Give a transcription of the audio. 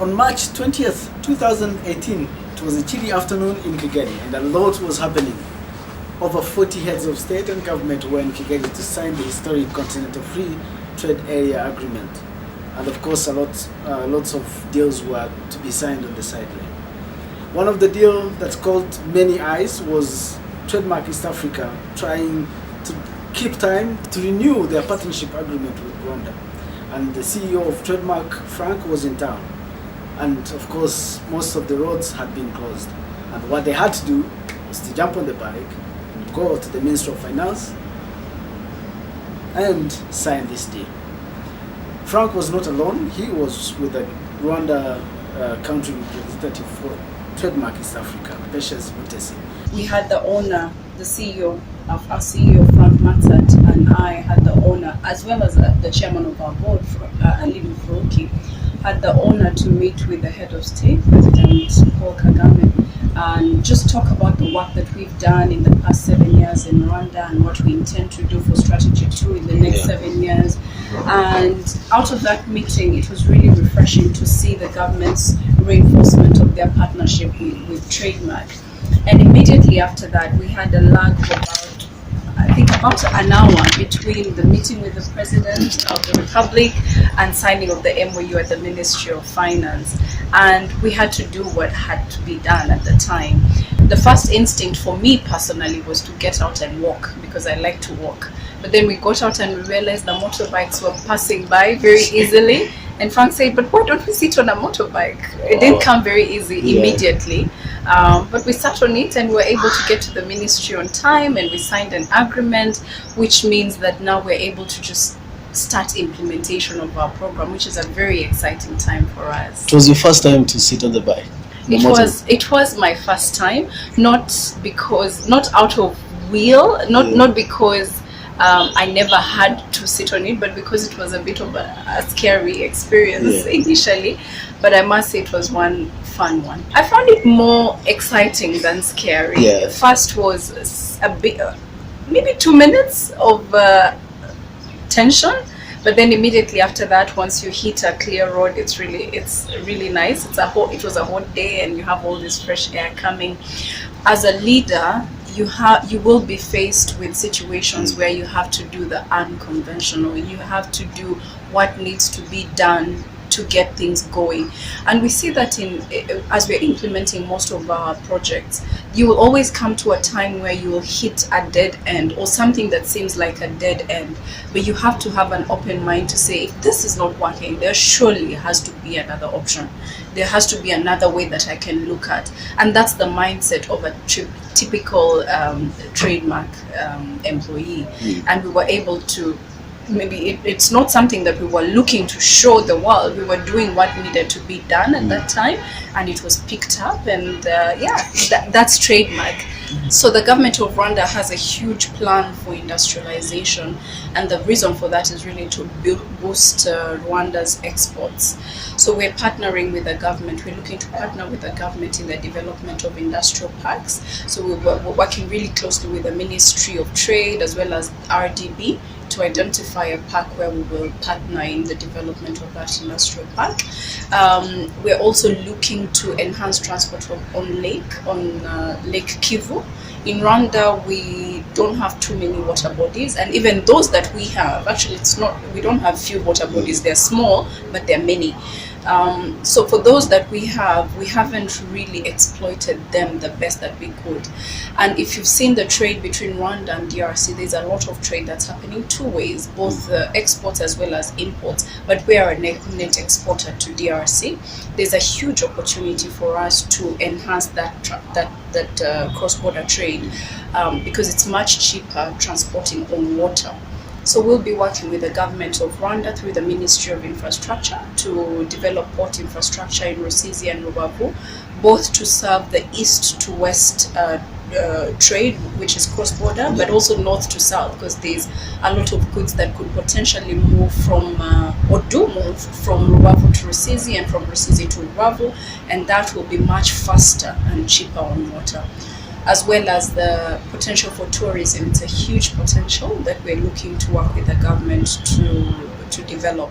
On March 20th, 2018, it was a chilly afternoon in Kigali and a lot was happening. Over 40 heads of state and government were in Kigali to sign the historic Continental Free Trade Area Agreement. And of course, lots of deals were to be signed on the sideline. One of the deals that caught many eyes was TradeMark East Africa trying to keep time to renew their partnership agreement with Rwanda. And the CEO of TradeMark, Frank, was in town. And of course, most of the roads had been closed. And what they had to do was to jump on the bike and go to the Ministry of Finance and sign this deal. Frank was not alone. He was with the Rwanda country representative for TradeMark East Africa, Mutesi. We had the owner, the CEO, our CEO Frank Matsat, and I had the owner, as well as the chairman of our board, Ali Mfuruki, had the honor to meet with the head of state, President Paul Kagame, and just talk about the work that we've done in the past 7 years in Rwanda and what we intend to do for Strategy 2 in the next 7 years. And out of that meeting, it was really refreshing to see the government's reinforcement of their partnership with TradeMark. And immediately after that, we had a lag of about an hour between the meeting with the President of the Republic and signing of the MOU at the Ministry of Finance. And we had to do what had to be done at the time. The first instinct for me personally was to get out and walk, because I like to walk. But then we got out and we realized the motorbikes were passing by very easily. And Frank said, but why don't we sit on a motorbike? It didn't come very easy immediately. But we sat on it and we were able to get to the ministry on time, and we signed an agreement, which means that now we're able to just start implementation of our program, which is a very exciting time for us. It was your first time to sit on the bike? It was my first time, not out of not because I never had to sit on it, but because it was a bit of a scary experience initially. But I must say it was one fun one. I found it more exciting than scary. First was a bit, maybe 2 minutes of tension, but then immediately after that, once you hit a clear road, it's really nice. It was a hot day, and you have all this fresh air coming. As a leader, you will be faced with situations where you have to do the unconventional. You have to do what needs to be done to get things going. And we see that as we're implementing most of our projects, you will always come to a time where you will hit a dead end or something that seems like a dead end. But you have to have an open mind to say, if this is not working, there surely has to be another option. There has to be another way that I can look at. And that's the mindset of a typical TradeMark employee. And we were able to, maybe it's not something that we were looking to show the world. We were doing what needed to be done at that time, and it was picked up, and that's TradeMark. So the government of Rwanda has a huge plan for industrialization, and the reason for that is really to boost Rwanda's exports. So we're partnering with the government. We're looking to partner with the government in the development of industrial parks. So we're working really closely with the Ministry of Trade as well as RDB to identify a park where we will partner in the development of that industrial park. We're also looking to enhance transport on Lake Kivu. In Rwanda, we don't have too many water bodies, and even those that we have, actually we don't have few water bodies. They're small, but they're many. So for those that we haven't really exploited them the best that we could. And if you've seen the trade between Rwanda and DRC, there's a lot of trade that's happening two ways, both exports as well as imports. But we are a net exporter to DRC. There's a huge opportunity for us to enhance that cross-border trade because it's much cheaper transporting on water. So we'll be working with the government of Rwanda through the Ministry of Infrastructure to develop port infrastructure in Rusizi and Rubavu, both to serve the east to west trade, which is cross-border, but also north to south, because there's a lot of goods that could potentially move from, or do move from Rubavu to Rusizi and from Rusizi to Rubavu, and that will be much faster and cheaper on water. As well as the potential for tourism. It's a huge potential that we're looking to work with the government to develop.